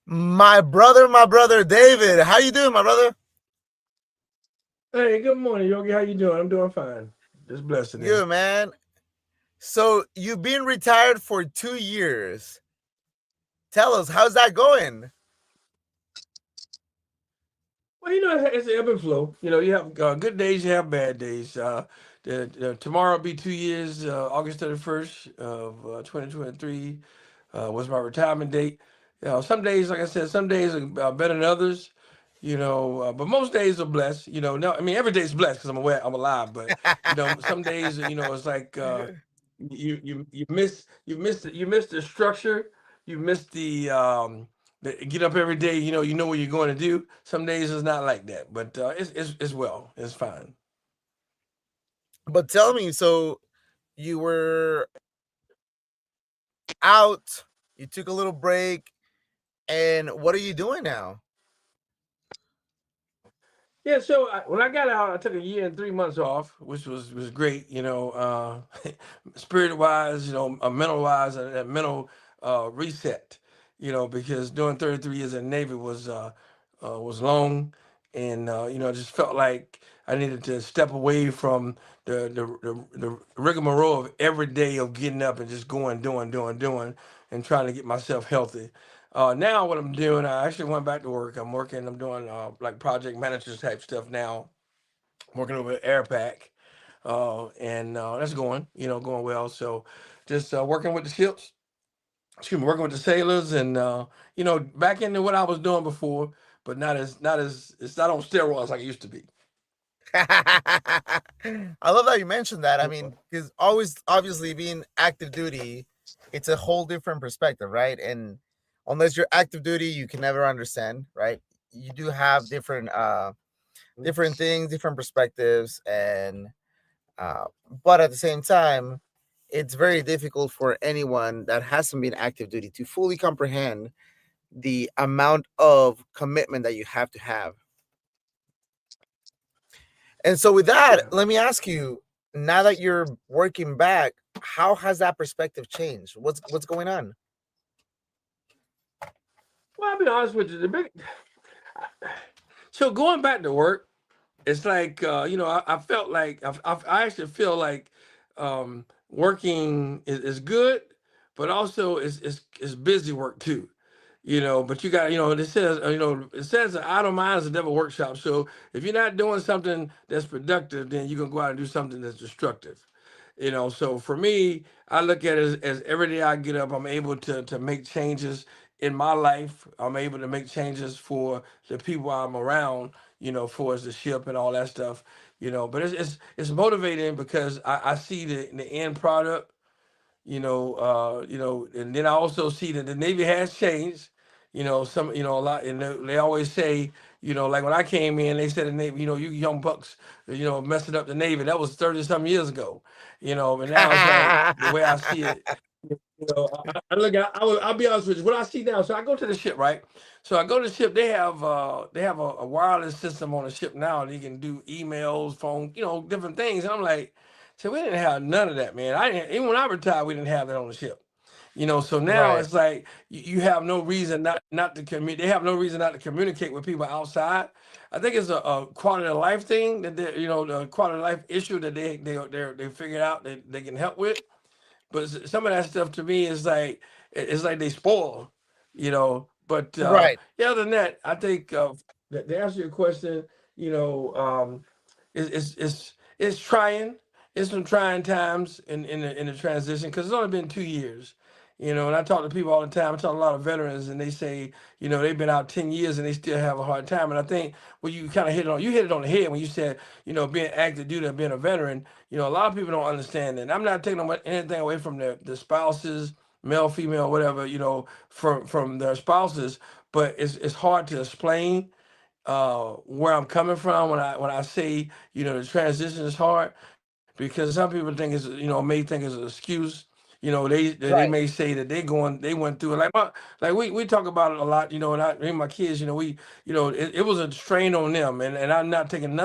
My brother David. How you doing, my brother? Hey, good morning, Yogi. How you doing? I'm doing fine. Just blessed today. Good, man. So you've been retired for 2 years. Tell us, how's that going? Well, it's an ebb and flow. You have good days, you have bad days. Tomorrow will be 2 years. August 31st of 2023 was my retirement date. Some days, like I said, some days are better than others. But most days are blessed. No, I mean every day's blessed because I'm aware I'm alive. But some days, it's like you miss the structure, you miss the get up every day. You know what you're going to do. Some days it's not like that, but it's well, it's fine. But tell me, so you were out, you took a little break, and what are you doing now? Yeah, so when I got out, I took a year and 3 months off, which was great. Spirit wise, mental wise, a mental reset. Because doing 33 years in the Navy was long, and I just felt like I needed to step away from the rigmarole of every day of getting up and just going, doing, and trying to get myself healthy. Now what I'm doing, I actually went back to work. I'm doing like project manager type stuff now. I'm working over at Airpack, and that's going well. So just working with the ships, excuse me, working with the sailors, and back into what I was doing before, but not as it's not on steroids like it used to be. I love that you mentioned that. I mean, because always, obviously, being active duty, it's a whole different perspective, right? And unless you're active duty, you can never understand, right? You do have different things, different perspectives, and uh, but at the same time, it's very difficult for anyone that hasn't been active duty to fully comprehend the amount of commitment that you have to have. And so, with that, Yeah. let me ask you: now that you're working back, how has that perspective changed? What's going on? Well, I'll be honest with you. So going back to work, it's like I felt like I actually feel like working is good, but also it's busy work too. But you got it says it says an idle mind is a devil workshop. So if you're not doing something that's productive, then you can go out and do something that's destructive. So for me, I look at it as every day I get up, I'm able to make changes in my life. I'm able to make changes for the people I'm around, for as the ship and all that stuff. But it's motivating because I see the end product, and then I also see that the Navy has changed. A lot, and they always say, like when I came in, they said the Navy, you young bucks, messing up the Navy. That was 30 some years ago, but now it's like the way I see it. I look at. I'll be honest with you. What I see now, so I go to the ship, right? So I go to the ship. They have a wireless system on the ship now. And you can do emails, phone, different things. And I'm like, so we didn't have none of that, man. I didn't, even when I retired, we didn't have that on the ship. So now Right, it's like you have no reason not to communicate. They have no reason not to communicate with people outside. I think it's a quality of life thing that the quality of life issue that they figured out that they can help with. But some of that stuff to me is like it's like they spoil, But right, yeah, other than that, I think to answer your question, you know, um, it's trying. It's some trying times in the transition because it's only been 2 years. And I talk to people all the time. I talk to a lot of veterans, and they say, they've been out 10 years and they still have a hard time. And I think when you kind of hit it on the head when you said, being active duty and being a veteran. A lot of people don't understand that. And I'm not taking anything away from the spouses, male, female, whatever, from their spouses, but it's hard to explain where I'm coming from when I say the transition is hard because some people think it's may think it's an excuse. They right. may say that they went through it like we talk about it a lot. And me and my kids, it was a strain on them, and I'm not taking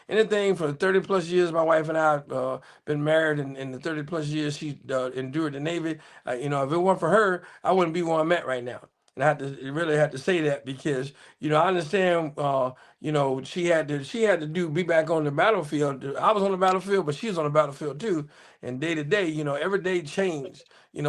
anything for 30 plus years. My wife and I been married, and in the 30 plus years she endured the Navy. If it weren't for her, I wouldn't be where I'm at right now. and I had to really had to say that because I understand. She had to do be back on the battlefield. I was on the battlefield, but she was on the battlefield too. And day to day, every day changed.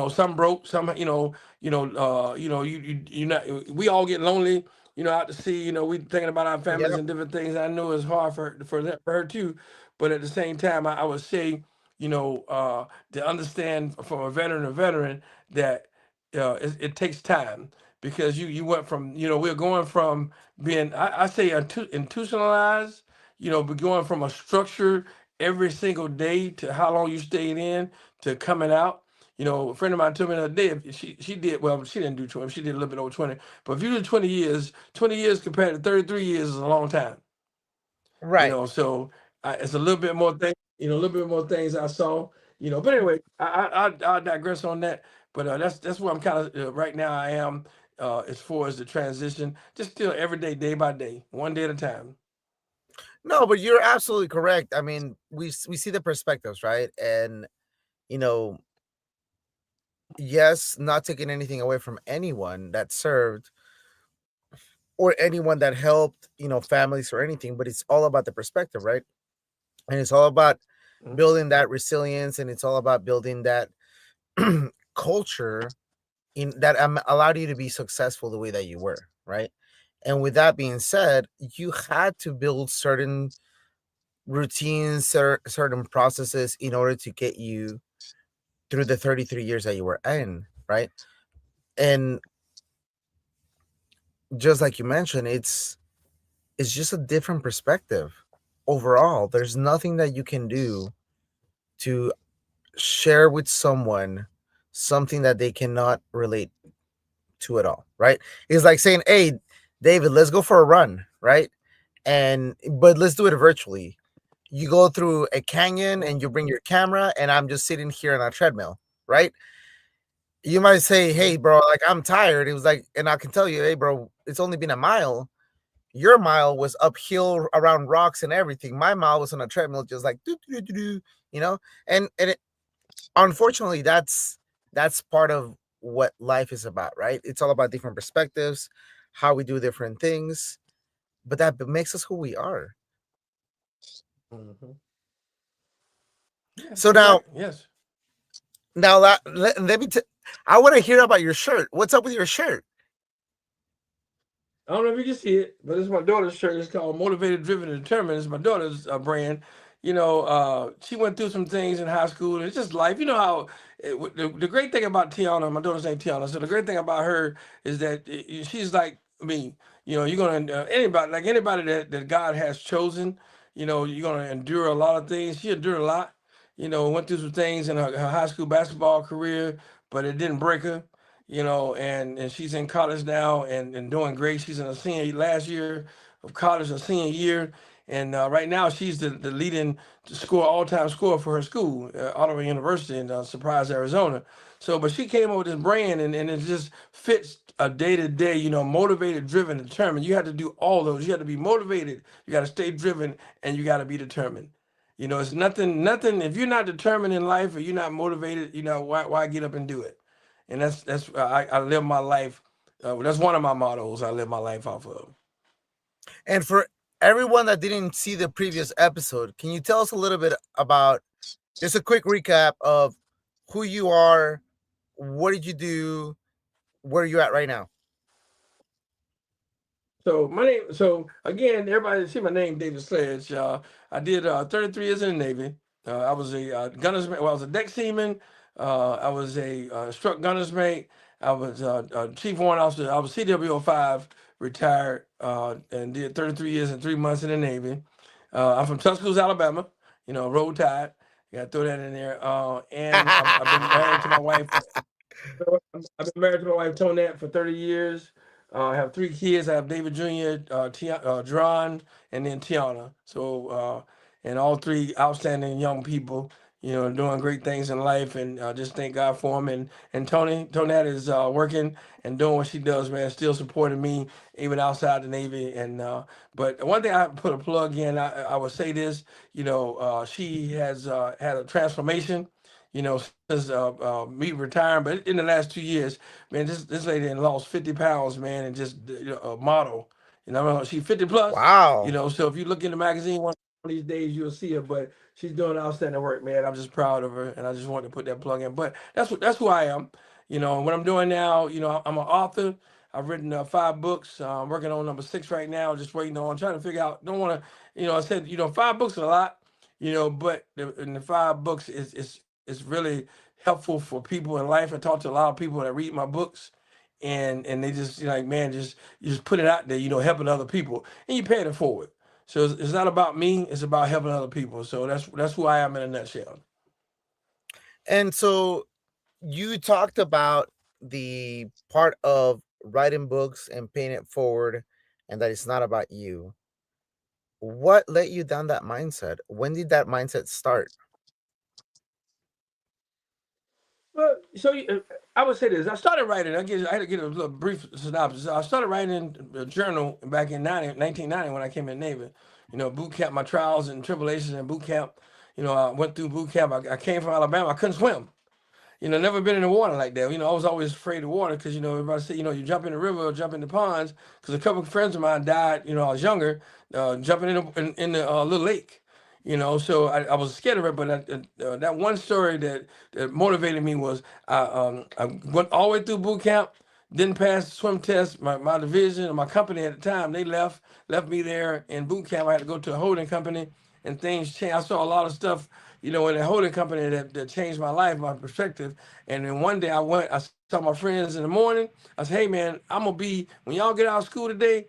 Some broke, some you not. We all get lonely. Out to sea. We thinking about our families Yep. and different things. I know it's hard for her too, but at the same time, I would say, to understand from a veteran that it takes time because you went from we're going from being I say institutionalized, but going from a structure every single day to how long you stayed in to coming out. A friend of mine told me the other day if she did well. She didn't do 20. She did a little bit over 20. But if you do 20 years, 20 years compared to 33 years is a long time. Right. So it's a little bit more things. A little bit more things I saw. But anyway, I digress on that. But that's where I'm kind of right now. I am as far as the transition, just still every day, day by day, one day at a time. No, but you're absolutely correct. I mean, we see the perspectives, right? And you know, yes, not taking anything away from anyone that served or anyone that helped, families or anything, but it's all about the perspective, right? And it's all about Mhm. building that resilience, and it's all about building that culture in that allowed you to be successful the way that you were, right? And with that being said, you had to build certain routines, certain processes in order to get you through the 33 years that you were in, right? And just like you mentioned, it's just a different perspective overall. There's nothing that you can do to share with someone something that they cannot relate to at all, right? It's like saying, "Hey, David, let's go for a run," right? And but let's do it virtually. You go through a canyon and you bring your camera, and I'm just sitting here on a treadmill, right? You might say, "Hey, Mhm. bro, like I'm tired." It was like, and I can tell you, "Hey, bro, it's only been a mile. Your mile was uphill around rocks and everything. My mile was on a treadmill, just like doo, doo, doo, doo, you know." And unfortunately, that's part of what life is about, right? It's all about different perspectives, how we do different things, but that makes us who we are. Mhm. Yeah, So now, exactly. Yes. let me. I want to hear about your shirt. What's up with your shirt? I don't know if you can see it, but it's my daughter's shirt. It's called Motivated, Driven, and Determined. It's my daughter's brand. She went through some things in high school. It's just life. You know how the great thing about Tiana, my daughter's name Tiana. So the great thing about her is that she's like me. You're gonna anybody that God has chosen. You're gonna endure a lot of things. She endured a lot. Went through some things in her high school basketball career, but it didn't break her. And she's in college now and doing great. She's in a senior last year of college, a senior year, and right now she's the leading all-time scorer for her school, Ottawa University in Surprise, Arizona. So, but she came up with this brand, and it just fits a day to day. Motivated, driven, determined. You have to do all those. You have to be motivated. You got to stay driven, and you got to be determined. It's nothing. If you're not determined in life or you're not motivated, why get up and do it? And that's I live my life. That's one of my mottos. I live my life off of. And for everyone that didn't see the previous episode, can you tell us a little bit about just a quick recap of who you are, what did you do, where are you at right now? So my name. So again, everybody see my name, David Sledge. I did 33 years in the Navy. I was a gunner's mate. Well, I was a deck seaman. I was a struck gunner's mate. I was chief warrant officer. I was CW05 retired and did 33 years and 3 months in the Navy. I'm from Tuscaloosa, Alabama. Roll Tide. You got to throw that in there. And I've been married to my wife. I've been married to my wife Tonette for 30 years. I have three kids. I have David Jr., Dron, and then Tiana. So, and all three outstanding young people, doing great things in life, and just thank God for them. And Tonette is working and doing what she does, man. Still supporting me even outside the Navy. And but one thing I put a plug in, I would say this, she has had a transformation. since me retiring. But in the last 2 years, man, this lady done lost 50 pounds, man, and just a model. She's 50 plus. Wow. So if you look in the magazine one of these days, you'll see her. But she's doing outstanding work, man. I'm just proud of her, and I just wanted to put that plug in. But that's who I am. What I'm doing now. I'm an author. I've written 5 books. I'm working on number 6 right now. Just waiting on trying to figure out. Don't want to. I said 5 books is a lot. But in the 5 books is really helpful for people in life. I talk to a lot of people that read my books, and they just like, man, just you just put it out there, helping other people, and you pay it forward. So it's not about me; it's about helping other people. So that's who I am in a nutshell. And so you talked about the part of writing books and paying it forward, and that it's not about you. What let you down that mindset? When did that mindset start? Well, I would say this. I started writing. I had to get a little brief synopsis. I started writing a journal back in 1990 when I came in the Navy. Boot camp, my trials and tribulations in boot camp. I went through boot camp. I came from Alabama. I couldn't swim. Never been in the water like that. I was always afraid of water because, everybody said, you jump in the river or jump in the ponds. Because a couple of friends of mine died, I was younger, jumping in the little lake. So I was scared of it. But that one story that motivated me was I went all the way through boot camp, didn't pass the swim test. My division and my company at the time, they left me there in boot camp. I had to go to a holding company, and things changed. I saw a lot of stuff in a holding company that changed my life, my perspective. And then one day I saw my friends in the morning. I said, hey man, I'm gonna be when y'all get out of school today,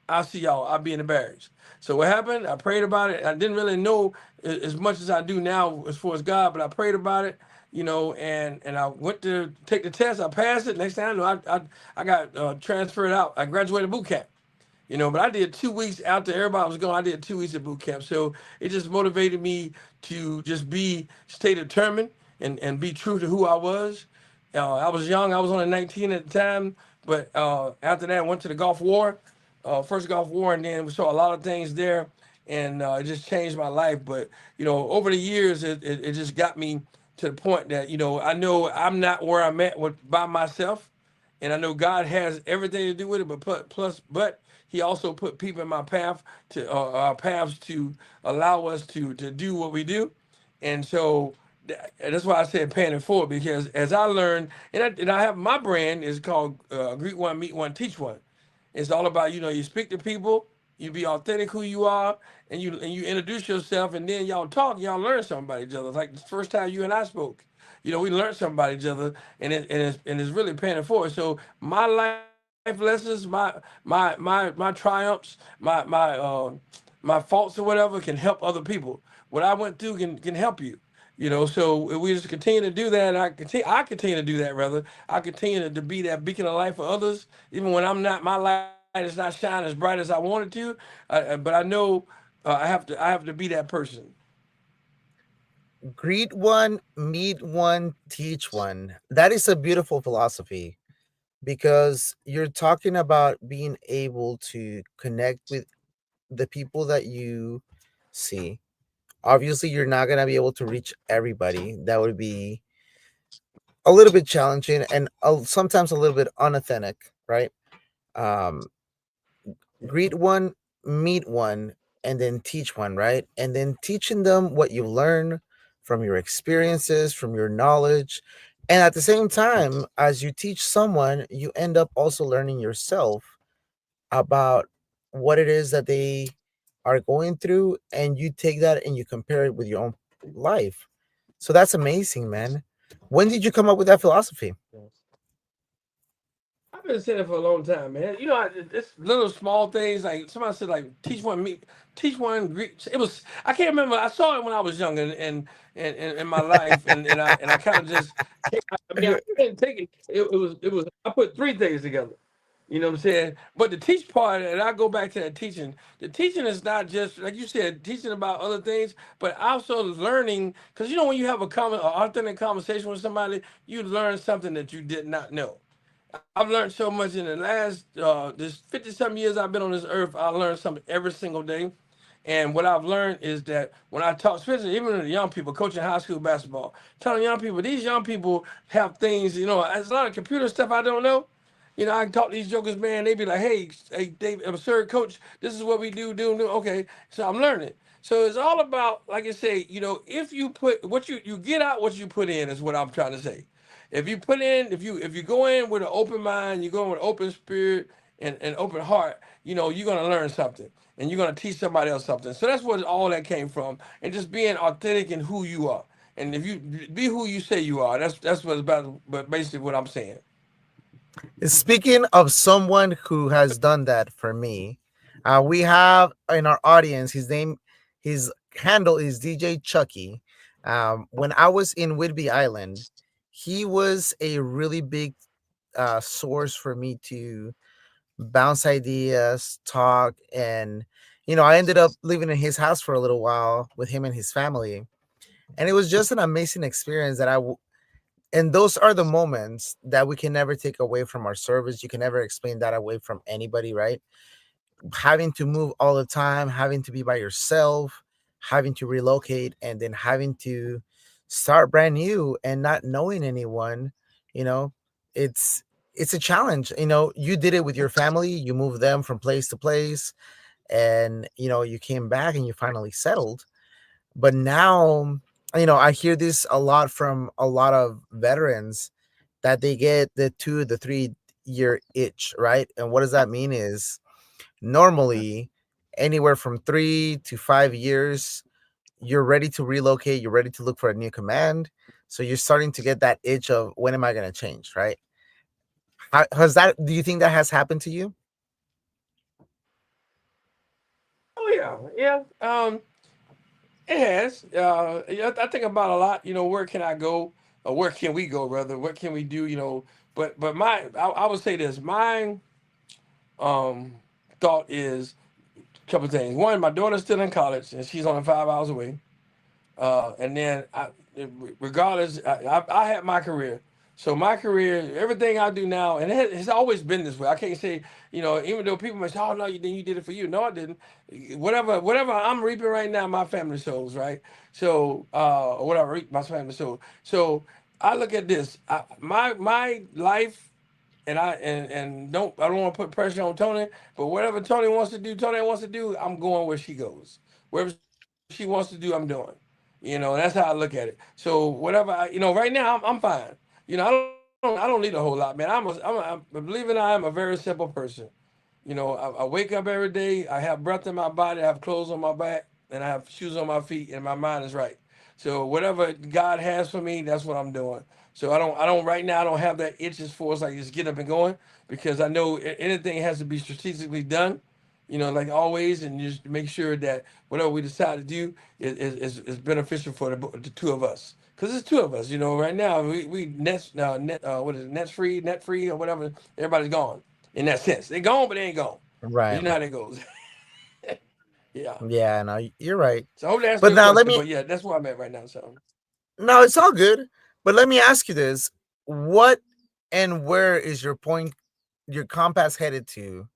I'll see y'all. I'll be in the barracks. So what happened? I prayed about it. I didn't really know as much as I do now as far as God, but I prayed about it, and I went to take the test. I passed it. Next thing I know, I got transferred out. I graduated boot camp. But I did 2 weeks after everybody was gone. I did 2 weeks at boot camp, so it just motivated me to just stay determined and be true to who I was. I was young. I was only 19 at the time, but after that, I went to the Gulf War, first Gulf War, and then we saw a lot of things there, and it just changed my life. But over the years, it just got me to the point that I know I'm not where I'm at by myself, and I know God has everything to do with it. But He also put people in my path to our paths to allow us to do what we do, and so that's why I said paying it forward, because as I learned, and I have my brand is called Greet One, Meet One, Teach One. It's all about you speak to people, you be authentic who you are, and you introduce yourself, and then y'all talk, y'all learn something about each other. Like the first time you and I spoke, we learned something about each other, and it's really paying it forward. So my life lessons, my triumphs, my faults or whatever can help other people. What I went through can help you. So if we just continue to do that, and I continue to do that, rather. I continue to be that beacon of light for others, even when my light is not shining as bright as I wanted to. But I know I have to be that person. Greet one, meet one, teach one. That is a beautiful philosophy because you're talking about being able to connect with the people that you see. Obviously, you're not going to be able to reach everybody. That would be a little bit challenging and sometimes a little bit unauthentic, right? Um, Greet one, meet one, and then teach one, right? And then teaching them what you learn from your experiences, from your knowledge. And at the same time, as you teach someone, you end up also learning yourself about what it is that they are going through. And you take that and you compare it with your own life. So that's amazing, man. When did you come up with that philosophy? I've been saying it for a long time, man. It's little small things like somebody said, like teach one Greek. It was I can't remember. I saw it when I was young, and in my life, and I kind of just. I didn't take it. It was. I put 3 things together. You know what I'm saying? But the teach part, and I go back to that teaching. The teaching is not just like you said, teaching about other things, but also learning. Because when you have an authentic conversation with somebody, you learn something that you did not know. I've learned so much in the last this 50 some years I've been on this earth. I learned something every single day, And what I've learned is that when I talk, especially even to the young people, coaching high school basketball, telling young people, these young people have things, there's a lot of computer stuff I don't know. I can talk to these jokers, man. They be like, hey, Dave, sir, coach, this is what we do. Okay, so I'm learning. So it's all about, like I say, if you put what you get out, what you put in is what I'm trying to say. If you put in, if you go in with an open mind, you go in with an open spirit and open heart, you're gonna learn something and you're gonna teach somebody else something. So that's what all that came from, and just being authentic in who you are. And if you be who you say you are, that's what's about. But basically, what I'm saying. Speaking of someone who has done that for me, we have in our audience his handle is DJ Chucky. When I was in Whidbey Island, he was a really big source for me to bounce ideas, talk, and I ended up living in his house for a little while with him and his family, and it was just an amazing experience and those are the moments that we can never take away from our service. You can never explain that away from anybody, right? Having to move all the time, having to be by yourself, having to relocate, and then having to start brand new and not knowing anyone, you know, it's it's a challenge. You did it with your family, you moved them from place to place, and you came back and you finally settled. But now, I hear this a lot from a lot of veterans that they get the 3 year itch, right? And what does that mean is normally anywhere from 3 to 5 years, you're ready to relocate, you're ready to look for a new command. So you're starting to get that itch of when am I going to change, right? Do you think that has happened to you? Oh yeah, yeah. It has. Yeah, I think about a lot. Where can I go? Or where can we go? Rather, what can we do? But I would say this. My um, thought is a couple of things. One, my daughter's still in college and she's only 5 hours away. And then, regardless, I had my career. So my career, everything I do now, and it's always been this way. I can't say, even though people may say, "Oh no, you did it for you." No, I didn't. Whatever I'm reaping right now, my family shows, right? So, whatever I reap, my family shows. So I look at this. My life, and I don't want to put pressure on Tony, but whatever Tony wants to do. I'm going where she goes. Wherever she wants to do, I'm doing. And that's how I look at it. So whatever right now I'm fine. I don't need a whole lot, man. Believe it or not, I'm a very simple person. I wake up every day. I have breath in my body. I have clothes on my back, and I have shoes on my feet, and my mind is right. So whatever God has for me, that's what I'm doing. So I don't right now. I don't have that itches for us like just get up and going, because I know anything has to be strategically done. Like always, and just make sure that whatever we decide to do is beneficial for the two of us. Because it's two of us. Right now we what is it, net free or whatever. Everybody's gone in that sense. They gone, but they ain't gone. But Right. you know how that goes. Yeah. Yeah, no, you're right. So I hope to answer But your now let question. me But yeah, that's where I'm at right now. So no, it's all good. But let me ask you this. What and where is your compass headed to?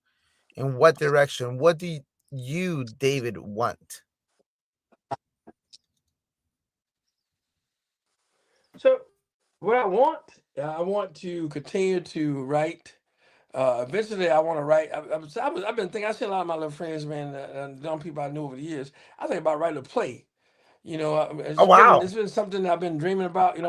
In what direction? What do you, David, want? so what I want to continue to write. Eventually, I want to write. I've been thinking. I see a lot of my little friends, man, young people I knew over the years. I think about writing a play. Oh wow. It's been something I've been dreaming about. You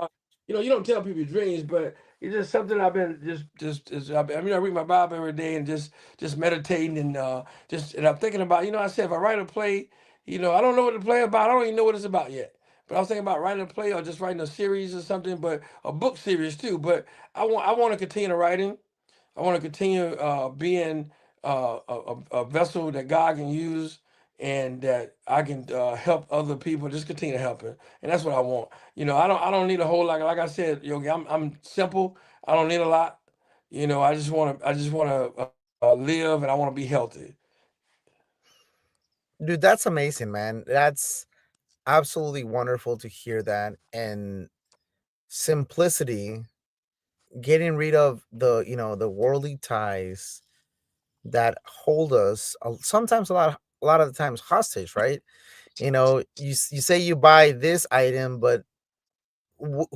don't tell people your dreams, but it's just something I've been I read my Bible every day and just meditating and and I'm thinking about. I said if I write a play, I don't know what the play about. I don't even know what it's about yet. But I was thinking about writing a play or just writing a series or something, but a book series too. But I want to continue to writing. I want to continue being a vessel that God can use and that I can help other people. Just continue to help it, and that's what I want. I don't need a whole lot. Like I said, Yogi, I'm simple. I don't need a lot. I just want to live, and I want to be healthy. Dude, that's amazing, man. That's absolutely wonderful to hear that. And simplicity, getting rid of the worldly ties that hold us sometimes a a lot of the times hostage, right? You say you buy this item, but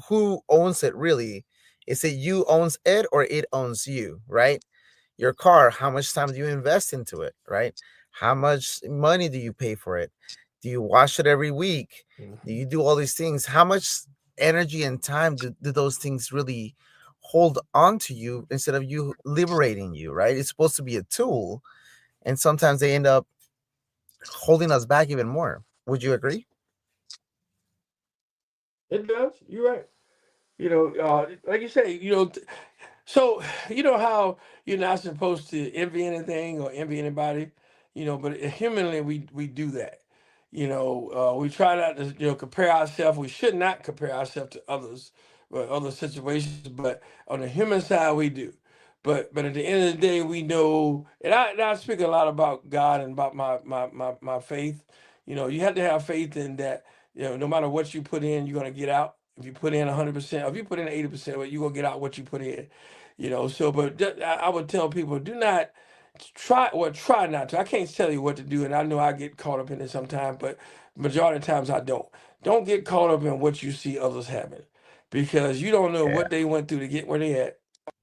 who owns it really? Is it you owns it or it owns you, right? Your car, how much time do you invest into it, right? How much money do you pay for it? Do you wash it every week? Do Mhm. you do all these things? How much energy and time do those things really hold on to you instead of you liberating you, right? It's supposed to be a tool, and sometimes they end up holding us back even more. Would you agree? It does. You're right. Like you say, so you know how you're not supposed to envy anything or envy anybody, but humanly we do that. We try not to compare ourselves. We should not compare ourselves to others or other situations, but on the human side we do. But at the end of the day, we know, and I speak a lot about God and about my faith. You have to have faith in that. No matter what you put in, you're gonna get out. If you put in 100%, if you put in 80%, well, you're gonna get out what you put in. So but I would tell people, do not try not to. I can't tell you what to do, and I know I get caught up in it sometimes, but majority of times I don't get caught up in what you see others having, because you don't know Yeah. what they went through to get where they at.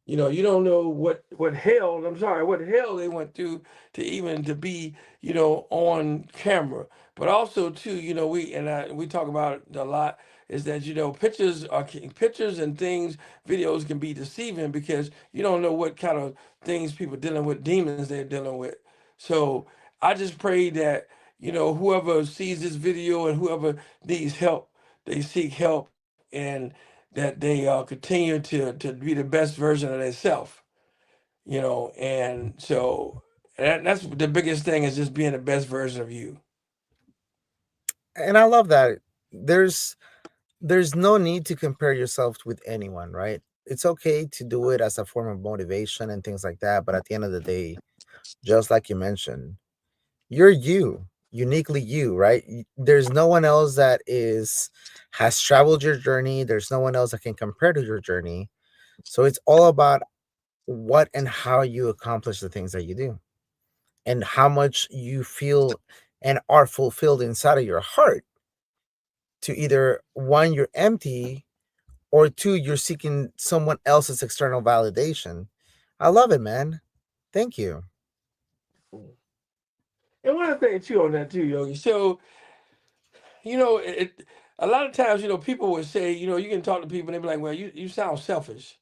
You don't know what hell, I'm sorry, what hell they went through to even to be, on camera. But also too, we talk about it a lot, is that pictures and things, videos can be deceiving, because you don't know what kind of things people dealing with, demons they're dealing with. So I just pray that, whoever sees this video and whoever needs help, they seek help, and that they continue to be the best version of themselves. And so that's the biggest thing, is just being the best version of you. And I love that. There's there's no need to compare yourself with anyone, right? It's okay to do it as a form of motivation and things like that, but at the end of the day, just like you mentioned, you're you, uniquely you, right? There's no one else that is has traveled your journey. There's no one else that can compare to your journey. So it's all about what and how you accomplish the things that you do and how much you feel and are fulfilled inside of your heart to either one, you're empty, or two, you're seeking someone else's external validation. I love it, man. Thank you. And one other thing too on that too, Yogi. So a lot of times, people would say, you can talk to people and they be like, well, you sound selfish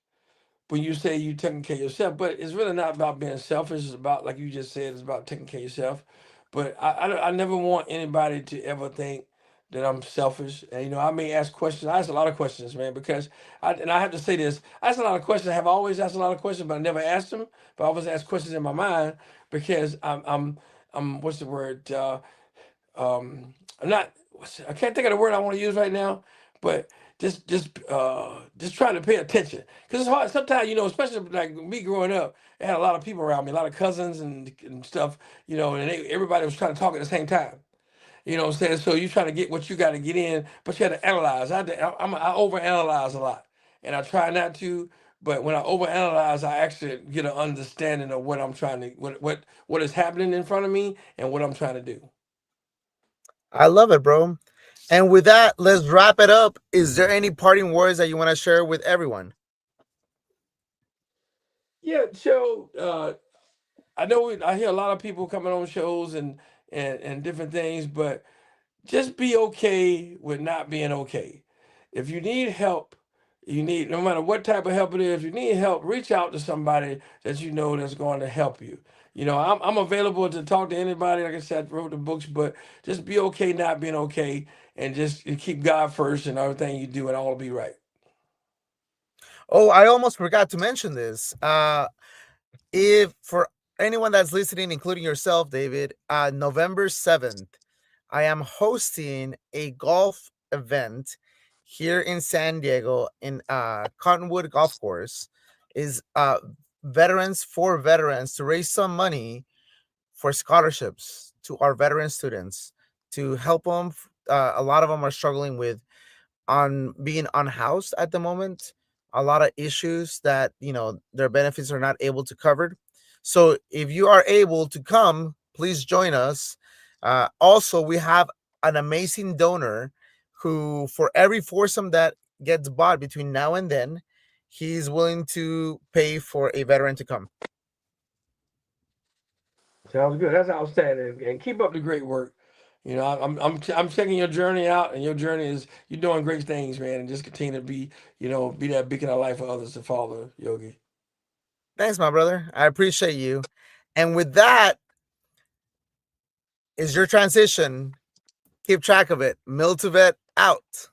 when you say you taking care of yourself, but it's really not about being selfish. It's about, like you just said, it's about taking care of yourself. But I never want anybody to ever think that I'm selfish. And I may ask questions. I ask a lot of questions, man, because I have to say this. I ask a lot of questions. I have always asked a lot of questions, but I never asked them. But I always ask questions in my mind, because I'm what's the word? I'm not. I can't think of the word I want to use right now, but just trying to pay attention, because it's hard sometimes. Especially like me growing up, I had a lot of people around me, a lot of cousins and stuff. And everybody was trying to talk at the same time. You know what I'm saying? So you trying to get what you got to get in, but you had to analyze. I overanalyze a lot, and I try not to. But when I overanalyze, I actually get an understanding of what I'm trying to what is happening in front of me and what I'm trying to do. I love it, bro. And with that, let's wrap it up. Is there any parting words that you want to share with everyone? Yeah, so I know I hear a lot of people coming on shows and different things, but just be okay with not being okay. If you need help, no matter what type of help it is, if you need help, reach out to somebody that you know that's going to help you. I'm available to talk to anybody. Like I said, I wrote the books, but just be okay not being okay, and just keep God first and everything you do, and all will be right. Oh, I almost forgot to mention this. If for anyone that's listening, including yourself, David, November 7th, I am hosting a golf event here in San Diego in Cottonwood Golf Course. Is veterans for veterans to raise some money for scholarships to our veteran students to help them. A lot of them are struggling with on being unhoused at the moment, a lot of issues that their benefits are not able to cover. So if you are able to come, please join us. Also, we have an amazing donor who, for every foursome that gets bought between now and then, he's willing to pay for a veteran to come. Sounds good. That's outstanding. And keep up the great work. You know, I'm checking your journey out, and your journey is you're doing great things, man. And just continue to be, be that beacon of light for others to follow, Yogi. Thanks, my brother. I appreciate you. And with that is your transition. Keep track of it. Mill to vet out.